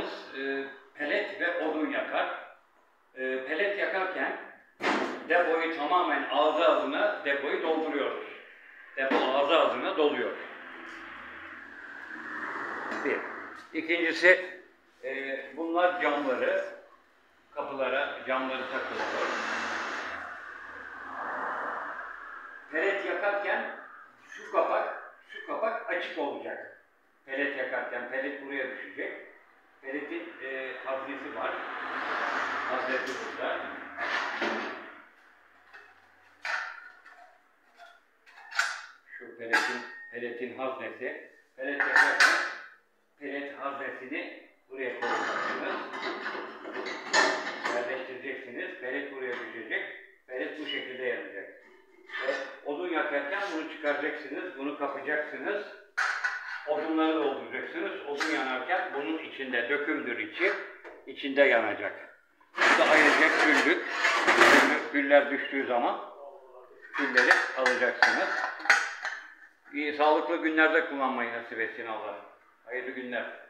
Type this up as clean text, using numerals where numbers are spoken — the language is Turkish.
bazılarınız pelet ve odun yakar. Pelet yakarken depoyu tamamen ağzı ağzına depoyu dolduruyoruz. Depo ağzı ağzına doluyor. Bir. İkincisi, bunlar camları, kapılara camları takılıyor. Pelet yakarken şu kapak açık olacak. Pelet yakarken pelet buraya düşecek. Peletin haznesi var. Haznesi burada. Şu peletin haznesi. Pelet yakarken pelet haznesini buraya koyacaksınız. Yerleştireceksiniz. Pelet buraya düşecek. Pelet bu şekilde yanacak. Ve odun yakarken bunu çıkaracaksınız. Bunu kapacaksınız. Odunları dolduracaksınız. Odun yanarken bunun içinde dökümdür içi. İçinde yanacak. Burada ayrıca küllük. Güller düştüğü zaman külleri alacaksınız. İyi, sağlıklı günlerde kullanmayı nasip etsin Allah. Hayırlı günler.